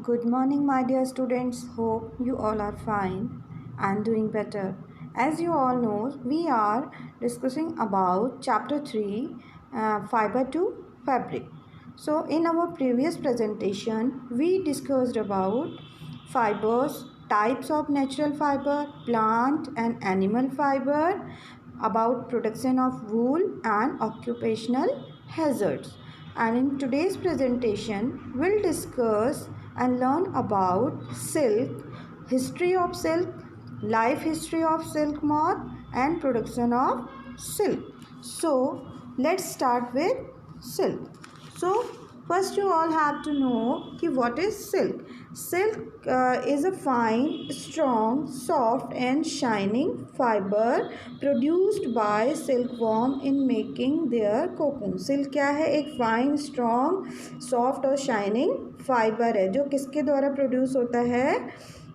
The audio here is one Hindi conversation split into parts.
Good morning, my dear students. Hope you all are fine and doing better. As you all know, we are discussing about chapter 3, fiber to fabric. So, in our previous presentation, we discussed about fibers, types of natural fiber, plant and animal fiber, about production of wool and occupational hazards. And in today's presentation, we'll discuss and learn about silk, history of silk, life history of silk moth, and production of silk. So, let's start with silk. So, first you all have to know कि what is silk. Silk is a fine, strong, soft and shining fiber produced by silkworm in making their cocoon. Silk क्या है? एक fine, strong, soft और shining fiber है जो किसके द्वारा प्रोड्यूस होता है?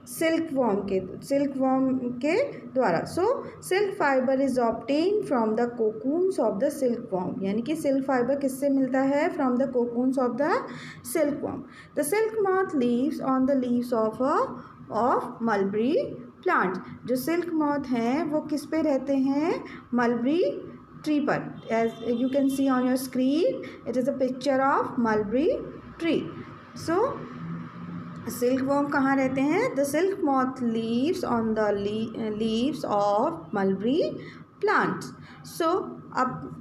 सिल्कवर्म के द्वारा. So silk fibre is obtain from the cocoons of the silkworm. यानी कि सिल्क फाइबर किससे मिलता है? From the cocoons of the silkworm. The silk moth lives on the leaves of mulberry plant. जो सिल्क मॉथ हैं वो किस पे रहते हैं? मलबरी ट्री पर. As you can see on your screen, it is a picture of mulberry tree. So silkworm कहाँ रहते हैं? The silk moth lives on the leaves of mulberry plants. So अब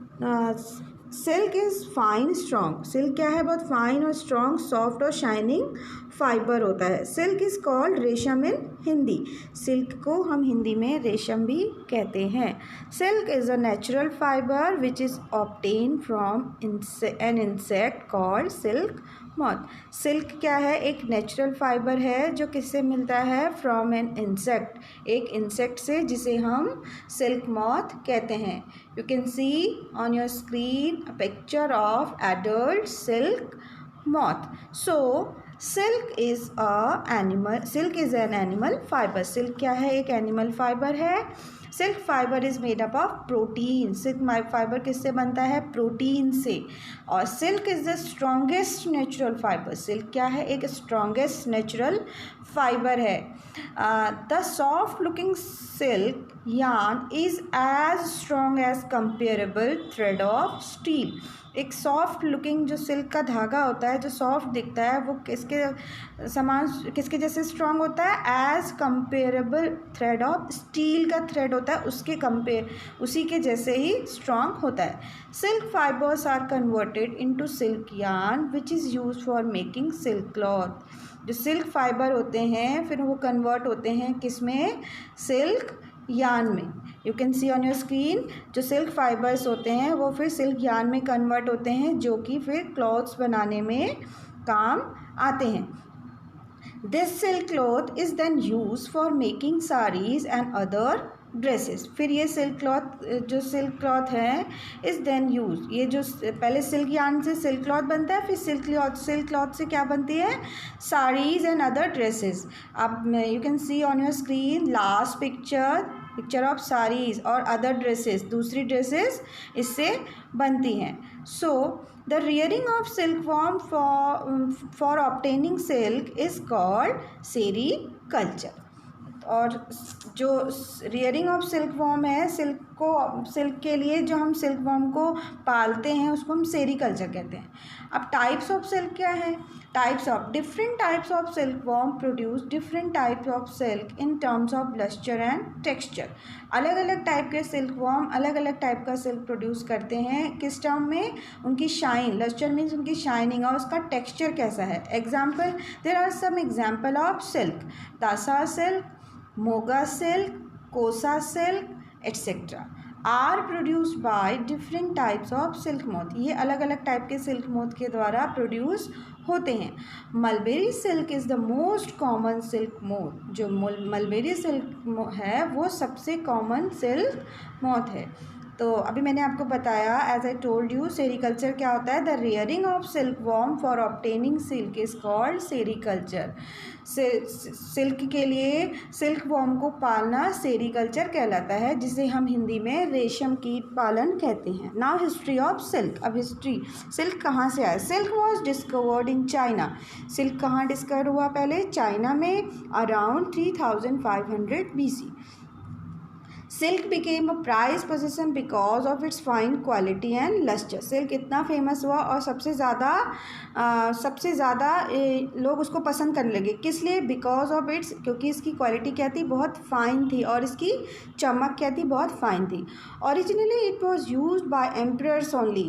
silk is fine strong. Silk क्या है? बहुत फाइन और स्ट्रॉन्ग, सॉफ्ट और शाइनिंग फाइबर होता है. सिल्क इज़ कॉल्ड रेशम इन हिंदी. सिल्क को हम हिंदी में रेशम भी कहते हैं. Silk is a natural fibre which is obtain from an insect called silk moth. Silk क्या है? एक नेचुरल फाइबर है जो किससे मिलता है? From an insect. एक इंसेक्ट से जिसे हम सिल्क मॉथ कहते हैं. You can see on your screen a picture of adult silk moth. So silk is an animal fibre. Silk क्या है? एक एनिमल फाइबर है. Silk fibre is made up of protein. Silk fibre किससे बनता है? प्रोटीन से. और silk is the strongest natural fibre. Silk क्या है? एक स्ट्रॉन्गेस्ट नेचुरल फाइबर है. The soft looking silk yarn is as strong as comparable thread of steel. एक सॉफ्ट लुकिंग जो सिल्क का धागा होता है, जो सॉफ्ट दिखता है, वो किसके समान, किसके जैसे स्ट्रॉन्ग होता है? As comparable thread of steel का थ्रेड होता है, उसी के जैसे ही स्ट्रॉन्ग होता है. Silk fibres are converted into silk yarn which is use for making silk cloth. जो सिल्क फाइबर होते हैं फिर वो कन्वर्ट होते हैं किस में? सिल्क यार्न में. You can see on your screen, जो सिल्क फाइबर्स होते हैं वो फिर सिल्क यार्न में कन्वर्ट होते हैं जो कि फिर क्लॉथ्स बनाने में काम आते हैं. This silk cloth is then use for making saris and other dresses. फिर ये सिल्क क्लॉथ है इज़ देन यूज. ये जो पहले सिल्क यार्न से सिल्क क्लॉथ बनता है, फिर सिल्क क्लॉथ से क्या बनती है? Saris and other dresses. अब you can see on your screen last picture of saris और अदर ड्रेसेस. दूसरी ड्रेसेस इससे बनती हैं. So the rearing of silkworm for obtaining silk is called sericulture. और जो रियरिंग ऑफ सिल्कवर्म है, सिल्क के लिए जो हम सिल्कवर्म को पालते हैं उसको हम सेरीकल्चर कहते हैं. अब टाइप्स ऑफ सिल्क क्या है? Different types of silkworm produce different types of silk in terms of lustre and texture. अलग अलग टाइप के सिल्कवर्म अलग अलग टाइप का सिल्क प्रोड्यूस करते हैं. किस टर्म में? उनकी शाइन. लस्टर मीन्स उनकी शाइनिंग और उसका टेक्सचर कैसा है. Example, there are some example of silk. Tasar silk, Muga silk, Kosa silk etcetera are produced by different types of silk moth. ये अलग अलग टाइप के सिल्क मोथ के द्वारा प्रोड्यूस होते हैं. Mulberry silk is the most common silk moth. जो मलबेरी सिल्क है वो सबसे कॉमन सिल्क मोथ है. तो अभी मैंने आपको बताया, as I told you, sericulture क्या होता है? The rearing of silk worm for obtaining silk is called sericulture. Silk के लिए सिल्क वॉर्म को पालना सेरीकल्चर कहलाता है, जिसे हम हिंदी में रेशम कीट पालन कहते हैं। Now history of silk. अब हिस्ट्री, सिल्क कहाँ से आया? Silk was discovered in China. Silk कहाँ डिस्कवर हुआ? पहले चाइना में, around 3500 BC। Silk became a prize position because of its fine quality and lustre. Silk इतना फेमस हुआ और सबसे ज़्यादा लोग उसको पसंद करने लगे। किस लिए? बिकॉज ऑफ इट्स, क्योंकि इसकी क्वालिटी क्या थी? बहुत फाइन थी, और इसकी चमक क्या थी? बहुत फाइन थी। Originally it was use by emperors only.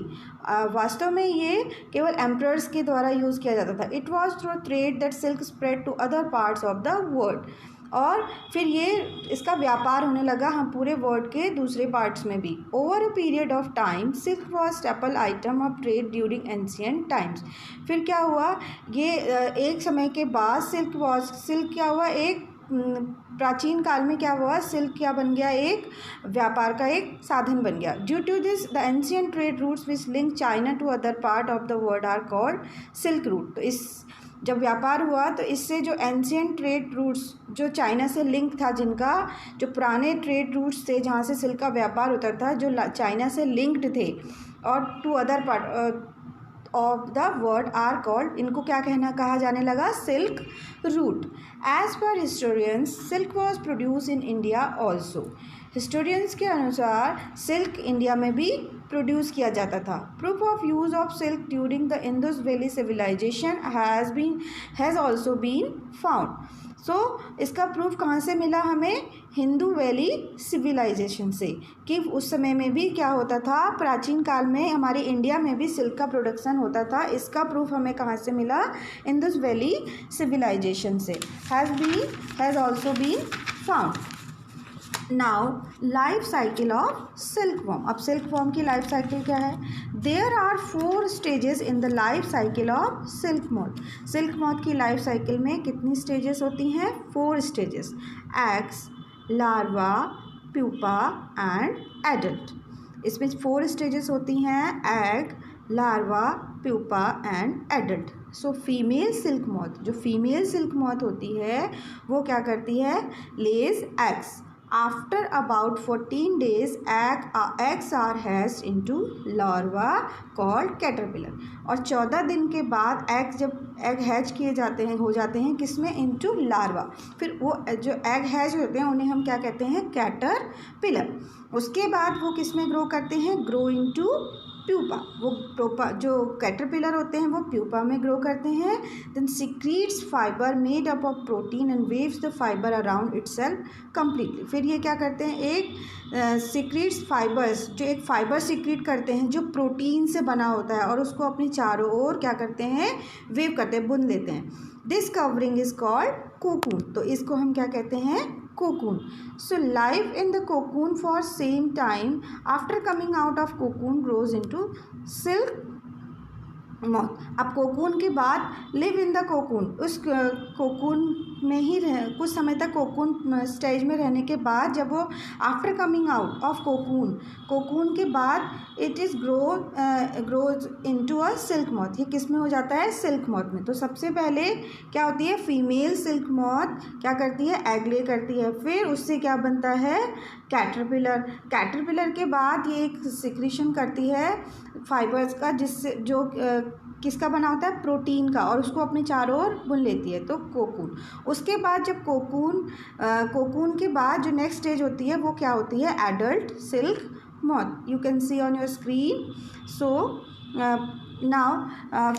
वास्तव में ये केवल एम्परर्स के द्वारा यूज़ किया जाता था। It was through trade that silk spread to other parts of the world. और फिर ये इसका व्यापार होने लगा हम पूरे वर्ल्ड के दूसरे पार्ट्स में भी। Over a period of time silk was staple item of trade during ancient times. फिर क्या हुआ? ये एक समय के बाद सिल्क क्या हुआ? एक प्राचीन काल में क्या हुआ? सिल्क क्या बन गया? एक व्यापार का एक साधन बन गया। Due to this the ancient trade routes which link China to other part of the world are called silk route. तो इस जब व्यापार हुआ तो इससे जो एंशियंट ट्रेड रूट्स जो चाइना से लिंक था, जिनका जो पुराने ट्रेड रूट्स थे जहाँ से सिल्क का व्यापार होता था, जो चाइना से लिंक्ड थे, और to other part of the world are called, इनको क्या कहा जाने लगा? Silk route. As per historians silk was produce in India also. Historians के अनुसार सिल्क इंडिया में भी प्रोड्यूस किया जाता था। Proof of use of silk during the Indus valley civilisation has also been found. So इसका प्रूफ कहाँ से मिला हमें? हिंदू वैली सिविलाइजेशन से, कि उस समय में भी क्या होता था? प्राचीन काल में हमारे इंडिया में भी सिल्क का प्रोडक्शन होता था। इसका प्रूफ हमें कहाँ से मिला? इंडस वैली सिविलाइजेशन से। Has also been found. Now life cycle of silk worm. अब सिल्क वॉर्म की लाइफ साइकिल क्या है? There are 4 stages in the life cycle of silk moth. Silk moth की लाइफ साइकिल में कितनी स्टेजेस होती हैं? 4 stages. Eggs, larva, pupa and adult. इसमें 4 स्टेजेस होती हैं: egg, larva, pupa and adult. So female silk moth, जो फीमेल सिल्क मॉथ होती है वो क्या करती है? लेज eggs. After about 14 days, eggs are hatched into larva called caterpillar। और 14 दिन के बाद एग हैच किए जाते हैं, हो जाते हैं किसमें? Into larva. फिर वो जो एग हैच होते हैं उन्हें हम क्या कहते हैं? कैटरपिलर। उसके बाद वो किसमें ग्रो करते हैं? Grow into pupa. वो प्यूपा जो कैटरपिलर होते हैं वो प्यूपा में ग्रो करते हैं। Then secretes fibre made up of protein and weaves the fibre around itself completely. फिर ये क्या करते हैं? एक सिक्रीट्स फाइबर्स, जो एक फाइबर सिक्रीट करते हैं जो प्रोटीन से बना होता है, और उसको अपनी चारों ओर क्या करते हैं? वेव करते हैं, बुन लेते हैं। This covering is called cocoon. तो इसको हम क्या कहते हैं? cocoon. So life in the cocoon for same time after coming out of cocoon grows into silk moth। अब कोकून के बाद लिव इन द कोकून, उस कोकून में ही कुछ समय तक कोकून स्टेज में रहने के बाद जब वो after coming out of cocoon के बाद it is grows into a silk moth. ये किस में हो जाता है? सिल्क मॉथ में। तो सबसे पहले क्या होती है? फीमेल सिल्क मॉथ क्या करती है? एग ले करती है। फिर उससे क्या बनता है? कैटरपिलर के बाद ये एक सिक्रीशन करती है फाइबर्स का, जिससे जो किसका बना होता है? प्रोटीन का, और उसको अपने चारों ओर बुन लेती है। तो कोकून। उसके बाद जब कोकून के बाद जो नेक्स्ट स्टेज होती है वो क्या होती है? Adult silk moth. You can see on your screen. So now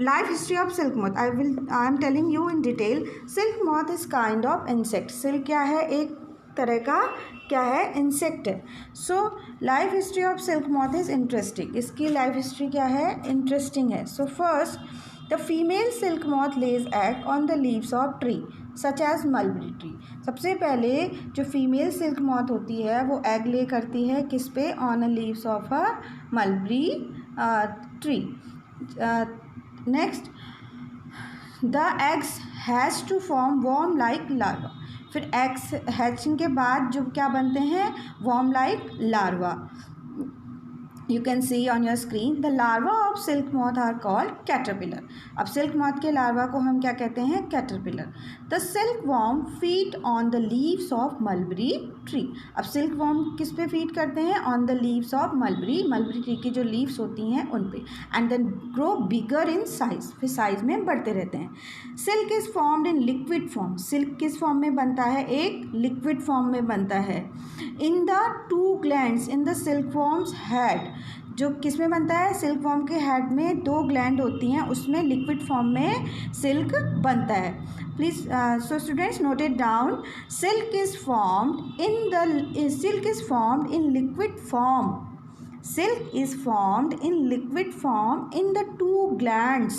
life history of silk moth I am telling you in detail. Silk moth is kind of insect. Silk क्या है? एक तरह का क्या है? इंसेक्ट है। So life history of silk moth is interesting. इसकी लाइफ हिस्ट्री क्या है? इंटरेस्टिंग है। So first the female silk moth lays egg on the leaves of tree such as mulberry tree. सबसे पहले जो फीमेल सिल्क मॉथ होती है वो एग ले करती है किस पे? On a leaves of a mulberry tree. Next the eggs has to form worm like larva. फिर एग्स हैचिंग के बाद जो क्या बनते हैं? Worm like larva. you can see on your screen the larva of silk moth are called caterpillar. अब silk moth के larva को हम क्या कहते हैं? caterpillar. The silkworm feed on the leaves of mulberry tree. अब silkworm किस पे feed करते हैं? On the leaves of mulberry tree की जो leaves होती हैं उन पे, and then grow bigger in size. फिर size में बढ़ते रहते हैं. Silk is formed in liquid form. silk किस form में बनता है? एक liquid form में बनता है. In the two glands in the silkworm's head. जो किस में बनता है? सिल्क वॉर्म के हेड में 2 ग्लैंड होती हैं, उसमें लिक्विड फॉर्म में सिल्क बनता है. Please so students note it down. Silk is formed in liquid form. Silk is formed in liquid form in the 2 glands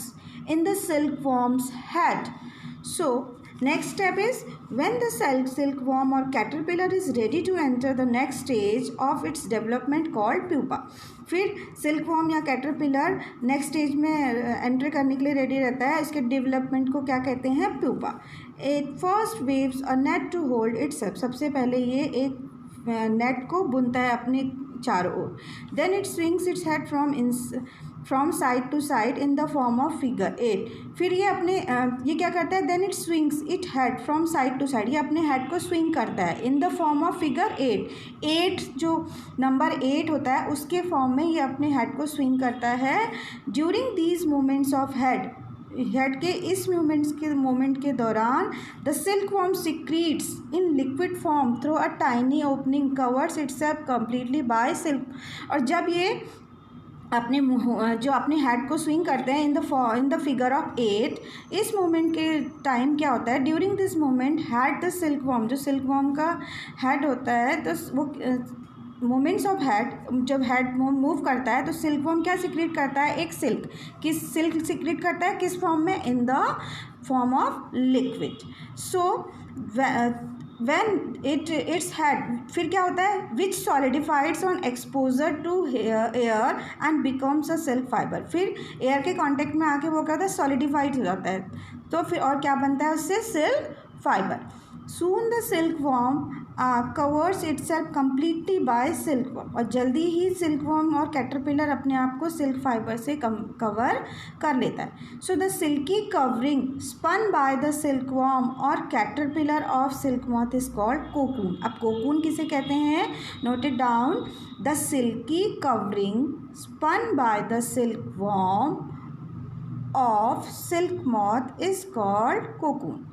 in the silkworm's head. So next step is when the silkworm or caterpillar is ready to enter the next stage of its development called pupa. फिर सिल्कवॉर्म या कैटरपिलर नेक्स्ट स्टेज में एंटर करने के लिए रेडी रहता है. इसके डेवलपमेंट को क्या कहते हैं? Pupa. It first weaves a net to hold itself. सबसे पहले ये एक नेट को बुनता है अपने चारों ओर. Then it swings its head from side to side in the form of figure 8. फिर ये अपने ये क्या करता है? Then it swings it head from side to side. ये अपने हेड को स्विंग करता है in the form of figure 8. 8 जो नंबर 8 होता है उसके फॉर्म में ये अपने हेड को स्विंग करता है. During these movements of head के इस मोमेंट के दौरान the silkworm secretes in liquid form through a tiny opening covers itself completely by silk. और जब ये अपने जो अपने हेड को स्विंग करते हैं इन द फिगर ऑफ 8, इस मोमेंट के टाइम क्या होता है? During this moment head the silkworm, जो सिल्कवॉर्म का हेड होता है तो वो मोमेंट्स ऑफ हेड, जब हेड मूव करता है तो सिल्कवॉर्म क्या सिक्रेट करता है? एक सिल्क. सिल्क सिक्रेट करता है किस फॉर्म में? In the form of liquid. So when its head फिर क्या होता है? which solidifies on exposure to air and becomes a silk fiber. फिर एयर के कांटेक्ट में आके वो क्या होता है? सॉलिडिफाइड हो जाता है. तो फिर और क्या बनता है उससे? Silk fibre. Soon the silkworm covers itself completely by silkworm. और जल्दी ही सिल्कवॉर्म और कैटरपिलर अपने आप को सिल्क फाइबर से कवर कर लेता है. So the silky covering spun by the silkworm और caterpillar of silk moth is called cocoon. अब कोकून किसे कहते हैं? Note it down. The silky covering spun by the silkworm of silk moth is called cocoon.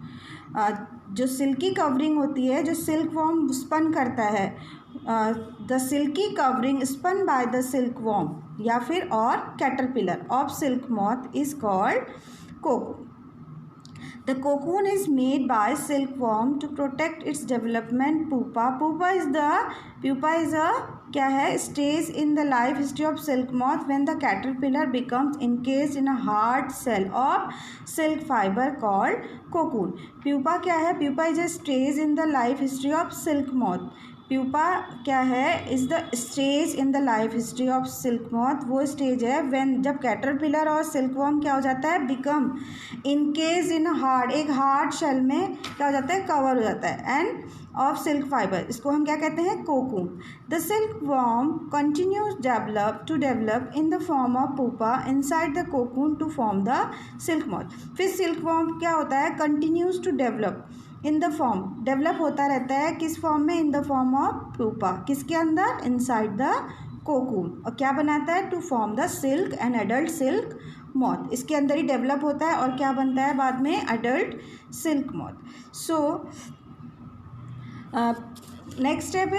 जो सिल्की कवरिंग होती है जो सिल्क वॉर्म स्पन करता है, the silky covering spun by the silk worm या फिर और caterpillar of silk moth is called cocoon. The cocoon is made by silkworm to protect its development pupa. Pupa is a क्या है? Stage in the life history of silk moth when the caterpillar becomes encased in a hard shell of silk fiber called cocoon. Pupa क्या है? Pupa is a stage in the life history of silk moth. Pupa क्या है? Is the stage in the life history of silk moth. वो स्टेज है व्हेन जब कैटरपिलर और सिल्कवॉर्म क्या हो जाता है? बिकम इनकेज इन हार्ड, एक हार्ड शेल में क्या हो जाता है? कवर हो जाता है एंड ऑफ सिल्क फाइबर. इसको हम क्या कहते हैं? Cocoon. The silkworm continues develop in the form of pupa inside the cocoon to form the silk moth. फिर सिल्कवॉर्म क्या होता है? Continues to develop in the form, develop होता रहता है किस फॉर्म में? In the form of pupa. किसके अंदर? Inside the cocoon. और क्या बनाता है? To form the silk and adult silk moth. इसके अंदर ही डेवलप होता है और क्या बनता है बाद में? Adult silk moth. So next step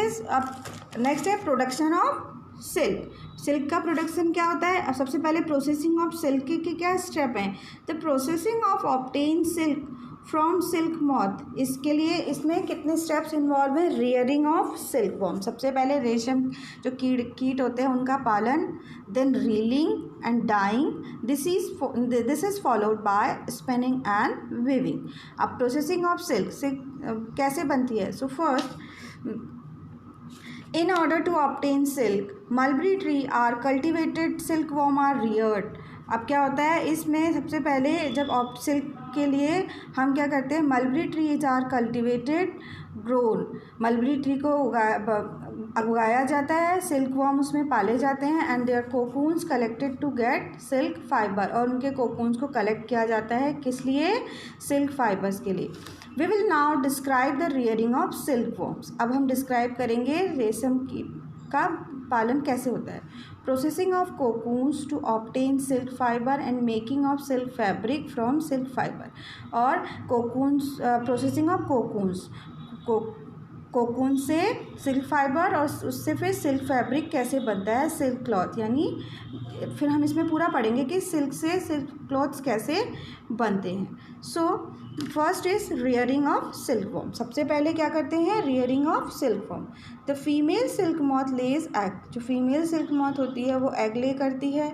है प्रोडक्शन ऑफ सिल्क. सिल्क का प्रोडक्शन क्या होता है? अब सबसे पहले प्रोसेसिंग ऑफ सिल्क के क्या स्टेप हैं? The processing of obtain silk from silk moth. इसके लिए इसमें कितने स्टेप्स इन्वॉल्व हैं? Rearing of silkworm. सबसे पहले रेशम जो कीट होते हैं उनका पालन. Then reeling and dyeing. This is followed by spinning and weaving. अब प्रोसेसिंग ऑफ सिल्क कैसे बनती है? So first, in order to obtain silk, mulberry tree are cultivated, silkworm are reared. अब क्या होता है इसमें? सबसे पहले जब सिल्क के लिए हम क्या करते हैं? Mulberry trees are cultivated, grown. Mulberry tree को उगाया जाता है, सिल्क वॉर्म उसमें पाले जाते हैं and their cocoons collected to get silk fibre, और उनके कोकून्स को कलेक्ट किया जाता है किस लिए, सिल्क फाइबर्स के लिए। We will now describe the rearing of silk worms. अब हम डिस्क्राइब करेंगे रेशम की का पालन कैसे होता है। Processing of cocoons to obtain silk fibre and making of silk fabric from silk fibre, और cocoons processing of cocoons cocoon से सिल्क फाइबर और उससे फिर सिल्क फैब्रिक कैसे बनता है, सिल्क क्लॉथ, यानी फिर हम इसमें पूरा पढ़ेंगे कि सिल्क से सिल्क क्लॉथ्स कैसे बनते हैं। So first is rearing of silk worm. सबसे पहले क्या करते हैं, rearing of silk worm. The female silk moth lays egg. जो फीमेल सिल्क मॉथ होती है वो एग ले करती है।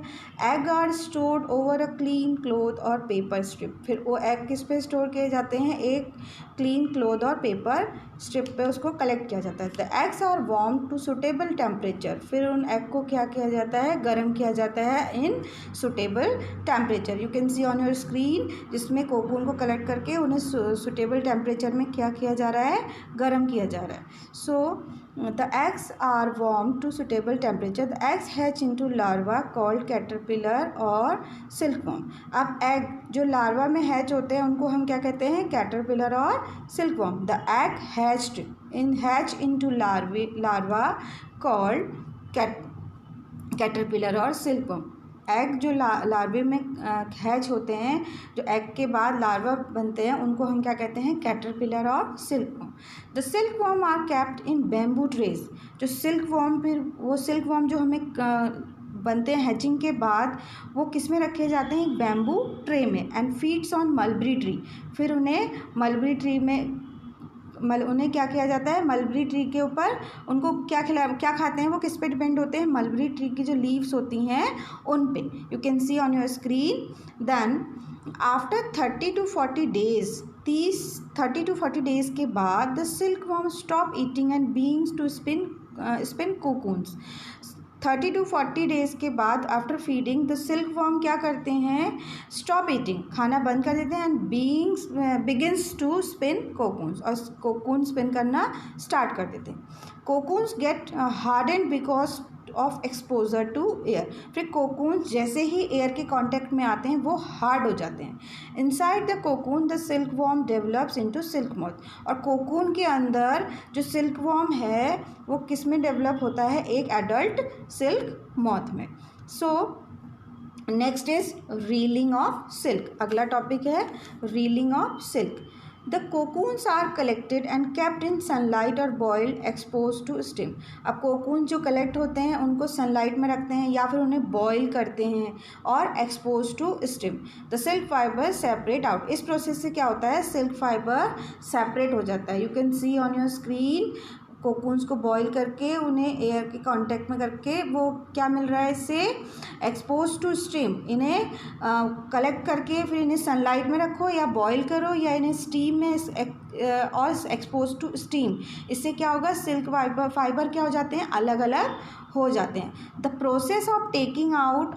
Egg are stored over a clean cloth और पेपर स्ट्रिप। फिर वो एग किस पे स्टोर किए जाते हैं, एक क्लीन क्लोथ और पेपर स्ट्रिप पे उसको कलेक्ट किया जाता है। The eggs are warm to suitable temperature. फिर उन एग को क्या किया जाता है, गर्म किया जाता है इन suitable temperature. You can see on your screen, जिसमें कोकून को कलेक्ट करके उन्हें सुटेबल टेम्परेचर में क्या किया जा रहा है, गर्म किया जा रहा है। सो the eggs are warmed to suitable temperature. The eggs hatch into larva called caterpillar और silkworm. अब egg जो larva में hatch होते हैं उनको हम क्या कहते हैं, caterpillar और silkworm. The egg hatch into larva called caterpillar और silkworm. एग जो लार्वे में हैच होते हैं, जो एग के बाद लार्वा बनते हैं, उनको हम क्या कहते हैं, कैटरपिलर और silkworm. The silkworm are kept in bamboo trays. जो सिल्कवॉर्म, फिर वो सिल्कवॉर्म जो हमें बनते हैं हैचिंग के बाद, वो किस में रखे जाते हैं, एक बैम्बू ट्रे में। And feeds on mulberry tree. फिर उन्हें मलबरी ट्री में उन्हें क्या किया जाता है, मलबरी ट्री के ऊपर उनको क्या खाते हैं, वो किस पे डिपेंड होते हैं, मलबरी ट्री की जो लीव्स होती हैं उन पे। You can see on your screen. Then after 30 to 40 days 30 to 40 days के बाद the silkworm stop eating and begins to spin cocoons. 30 to 40 days के बाद आफ्टर फीडिंग द सिल्कवॉर्म क्या करते हैं, स्टॉप ईटिंग, खाना बंद कर देते हैं, and begins to spin cocoons, और कोकून स्पिन करना स्टार्ट कर देते हैं। Cocoons get hardened because of exposure to air. फिर कोकून जैसे ही एयर के कांटेक्ट में आते हैं वो हार्ड हो जाते हैं। Inside the cocoon the silkworm develops into silk moth. और कोकून के अंदर जो सिल्कवॉर्म है वो किस में डेवलप होता है, एक एडल्ट सिल्क मॉथ में। So next is reeling of silk. अगला टॉपिक है reeling of silk. The cocoons are collected and kept in sunlight or boiled exposed to steam. अब कोकून जो कलेक्ट होते हैं उनको सनलाइट में रखते हैं या फिर उन्हें बॉयल करते हैं और expose to steam. The silk fibre separate out. इस प्रोसेस से क्या होता है, सिल्क फाइबर सेपरेट हो जाता है। You can see on your screen, cocoons को बॉईल करके उन्हें एयर के कांटेक्ट में करके वो क्या मिल रहा है, इससे एक्सपोज टू स्टीम। इन्हें कलेक्ट करके फिर इन्हें सनलाइट में रखो या बॉईल करो या इन्हें स्टीम में और एक्सपोज टू स्टीम। इससे क्या होगा, सिल्क फाइबर क्या हो जाते हैं, अलग अलग हो जाते हैं। The process of taking out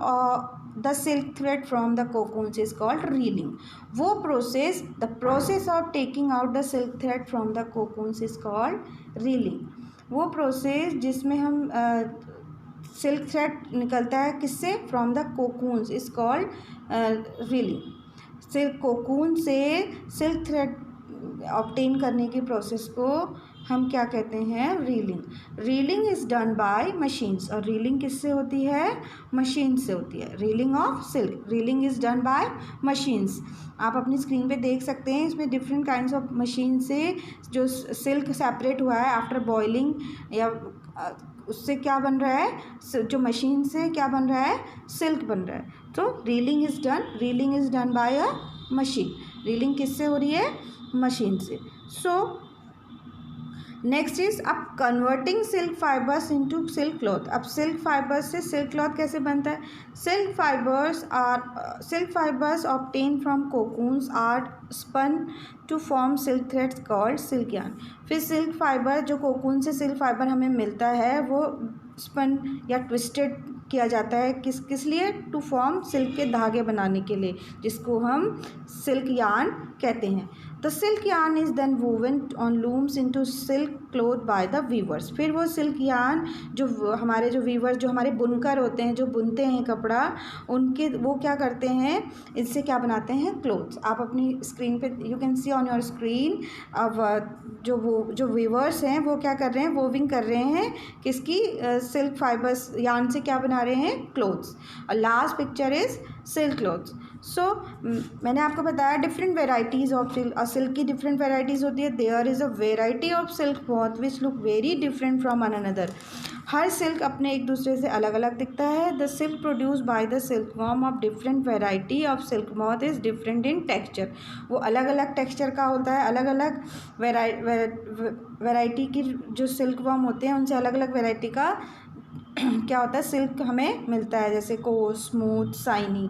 the silk thread from the cocoons is called reeling. वो process, the process of taking out the silk thread from the cocoons is called reeling. वो प्रोसेस जिसमें हम सिल्क थ्रेड निकलता है किससे, from the cocoons is called reeling. Silk cocoon से सिल्क थ्रेड ऑब्टेन करने की प्रोसेस को हम क्या कहते हैं, reeling. Reeling is done by machines. और रीलिंग किससे होती है, मशीन से होती है। Reeling of silk, reeling is done by machines. आप अपनी स्क्रीन पे देख सकते हैं, इसमें डिफरेंट काइंड्स ऑफ मशीन से जो सिल्क सेपरेट हुआ है आफ्टर बॉइलिंग या उससे क्या बन रहा है, जो मशीन से क्या बन रहा है, सिल्क बन रहा है। तो reeling is done by a machine. Reeling किससे हो रही है, मशीन से। सो नेक्स्ट इज अब converting silk fibres into silk cloth. अब सिल्क फाइबर्स से सिल्क क्लॉथ कैसे बनता है, silk fibres obtain from cocoons are spun to form silk threads called silk yarn. फिर सिल्क फाइबर जो कोकून से सिल्क फाइबर हमें मिलता है वो स्पन या ट्विस्टेड किया जाता है किस लिए, टू फॉर्म सिल्क के धागे बनाने के लिए, जिसको हम सिल्क यार्न कहते हैं। The silk yarn is then woven on looms into silk cloth by the weavers. फिर वो सिल्क यार्न जो हमारे जो वीवर्स, जो हमारे बुनकर होते हैं, जो बुनते हैं कपड़ा, उनके वो क्या करते हैं, इससे क्या बनाते हैं, क्लोथ्स। आप अपनी स्क्रीन पे you can see on your screen, अब जो वीवर्स हैं वो क्या कर रहे हैं, वोविंग कर रहे हैं किसकी, सिल्क फाइबर्स यार्न से क्या बना रहे हैं, क्लोथ्स। और last picture is silk clothes. So मैंने आपको बताया डिफरेंट वेराइटीज़ ऑफ सिल्क की डिफरेंट वेराइटीज़ होती है। There is a variety of silk cloth which look very different from one another. हर सिल्क अपने एक दूसरे से अलग अलग दिखता है। The silk produce by the silk worm of different variety of silk moth is different in texture. वो अलग अलग टेक्सचर का होता है, अलग अलग वेराइटी की जो सिल्क वॉर्म होते हैं उनसे अलग अलग वेराइटी का क्या होता है, सिल्क हमें मिलता है। जैसे coarse, smooth, shiny,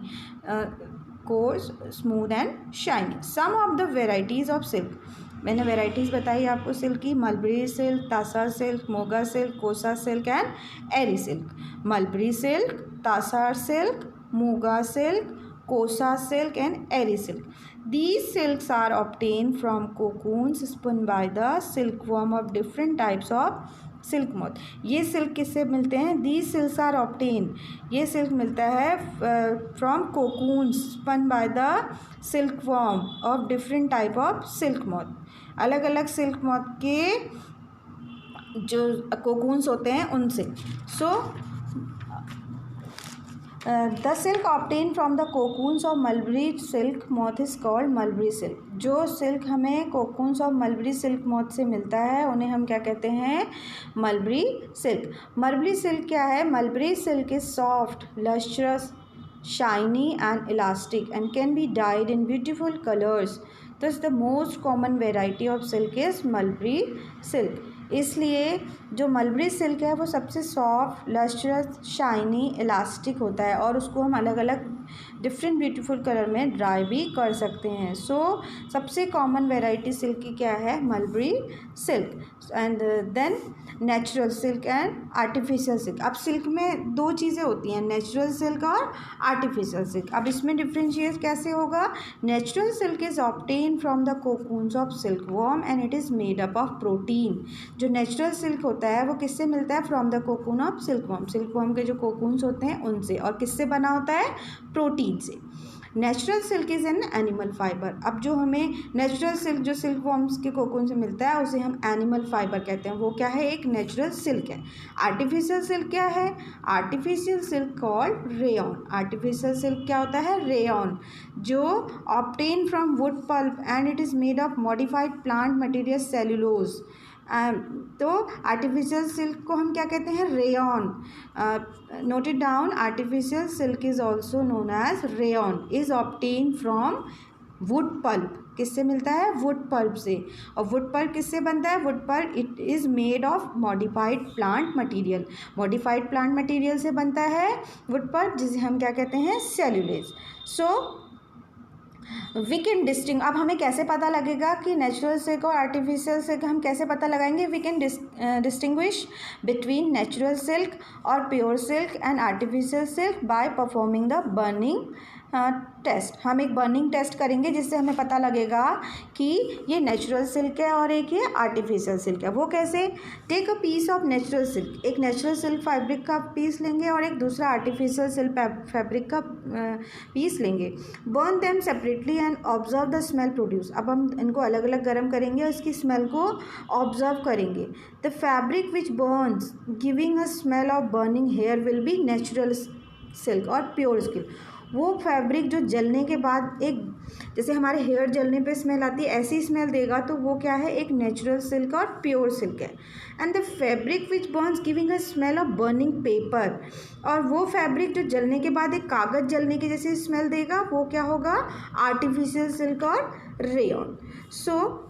coarse, smooth and shiny. Some of the varieties of silk, मैंने वेराइटीज़ बताई आपको सिल्क की, mulberry silk, Tasar silk, Muga silk, Kosa silk and Eri silk. Mulberry silk, Tasar silk, Muga silk, Kosa silk and Eri silk. These silks are obtained from cocoons spun by the silkworm of different types of silk moth. ये सिल्क किससे मिलते हैं? These silks are obtained, ये सिल्क मिलता है from cocoons spun by the silkworm of different type of silk moth. अलग अलग सिल्क मोथ के जो कोकून्स होते हैं उनसे. So the silk obtain from the cocoons of mulberry silk moth is called mulberry silk. जो सिल्क हमें cocoons of mulberry silk moth से मिलता है उन्हें हम क्या कहते हैं? Mulberry silk. मलबरी सिल्क क्या है? Mulberry silk is soft, lustrous, shiny and elastic and can be dyed in beautiful colors. Thus the most common variety of silk is mulberry silk. इसलिए जो मलबरी सिल्क है वो सबसे सॉफ्ट, लस्ट्रस, शाइनी, इलास्टिक होता है और उसको हम अलग अलग डिफरेंट ब्यूटीफुल कलर में ड्राई भी कर सकते हैं. सो सबसे कॉमन वेराइटी सिल्क की क्या है? Mulberry silk. And then natural silk and artificial silk. अब सिल्क में दो चीज़ें होती हैं, नेचुरल सिल्क और आर्टिफिशियल सिल्क. अब इसमें डिफ्रेंशिएट कैसे होगा? Natural silk is obtain from the cocoons of silk worm and it is made up of protein. जो नेचुरल सिल्क होता है वो किससे मिलता है? From the cocoon of silk worm. Silk worm के जो कोकून्स होते हैं उनसे. और किससे बना होता है? प्रोटीन से. Natural silk is an animal fibre. अब जो हमें नेचुरल सिल्क जो सिल्क वॉर्म्स के कोकून से मिलता है उसे हम एनिमल फाइबर कहते हैं. वो क्या है? एक नेचुरल सिल्क है. आर्टिफिशियल सिल्क क्या है? Artificial silk called rayon. Artificial silk क्या होता है? रेयॉन, जो obtain from wood pulp and it is made of modified plant material cellulose. तो आर्टिफिशियल सिल्क को हम क्या कहते हैं? Rayon. Note it down. Artificial silk is also known as rayon. Is obtain from wood pulp. किससे मिलता है? वुड पल्प से. और वुड पल्प किससे बनता है? Wood pulp it is made of modified plant material. Modified plant material से बनता है वुड पल्प, जिसे हम क्या कहते हैं? Cellulose. So we can distinguish. अब हमें कैसे पता लगेगा कि नेचुरल सिल्क और आर्टिफिशियल सिल्क हम कैसे पता लगाएंगे? We can distinguish between natural silk और pure silk and artificial silk by performing the burning test. हम एक बर्निंग टेस्ट करेंगे जिससे हमें पता लगेगा कि ये नेचुरल सिल्क है और एक ये आर्टिफिशियल सिल्क है. वो कैसे? Take a piece of natural silk. एक नेचुरल सिल्क फैब्रिक का पीस लेंगे और एक दूसरा आर्टिफिशियल सिल्क फैब्रिक का पीस लेंगे. Burn them separately and observe the smell produce. अब हम इनको अलग अलग गर्म करेंगे और इसकी स्मेल को ऑब्जर्व करेंगे. The fabric which burns giving a smell of burning hair will be natural silk और प्योर सिल्क. वो फैब्रिक जो जलने के बाद एक, जैसे हमारे हेयर जलने पे स्मेल आती है ऐसी स्मेल देगा, तो वो क्या है? एक नेचुरल सिल्क और प्योर सिल्क है. And the fabric which burns giving a smell of burning paper. और वो फैब्रिक जो जलने के बाद एक कागज़ जलने की जैसी स्मेल देगा, वो क्या होगा? आर्टिफिशियल सिल्क और रेयॉन. सो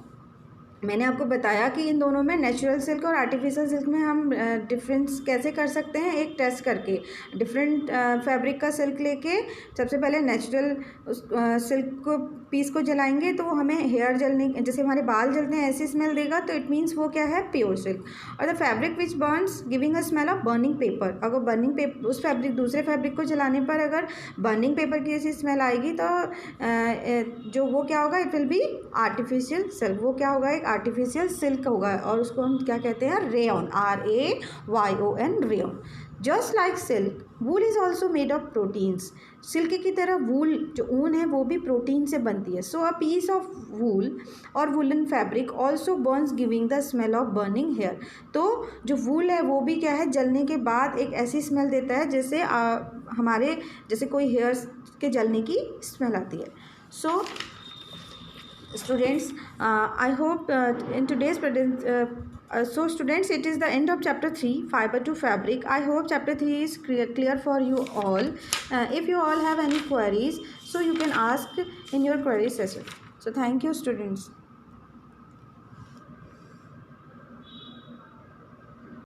मैंने आपको बताया कि इन दोनों में नेचुरल सिल्क और आर्टिफिशियल सिल्क में हम डिफरेंस कैसे कर सकते हैं, एक टेस्ट करके डिफरेंट फैब्रिक का सिल्क लेके सबसे पहले नेचुरल सिल्क को पीस को जलाएंगे तो वो हमें हेयर जलने, जैसे हमारे बाल जलते हैं ऐसी स्मेल देगा, तो इट मीन्स वो क्या है, प्योर सिल्क। और the fabric which burns giving a smell of burning paper, अगर बर्निंग पेपर उस फैब्रिक दूसरे फैब्रिक को जलाने पर अगर बर्निंग पेपर की ऐसी स्मेल आएगी तो जो वो क्या होगा, it will be artificial silk, वो क्या होगा, एक आर्टिफिशियल सिल्क होगा और उसको हम क्या कहते हैं, rayon, RAYON, rayon. Just like silk wool is also made of proteins, silk की तरह वूल जो ऊन है वो भी प्रोटीन से बनती है। सो अ पीस ऑफ वूल और woollen fabric also burns giving the smell of burning hair, तो जो वूल है वो भी क्या है, जलने के बाद एक ऐसी स्मेल देता है जैसे हमारे जैसे कोई हेयर्स के जलने की स्मेल आती है। सो students, I hope in today's so students, it is the end of chapter 3, fiber to fabric. I hope chapter 3 is clear for you all. If you all have any queries, so you can ask in your query session. So thank you students.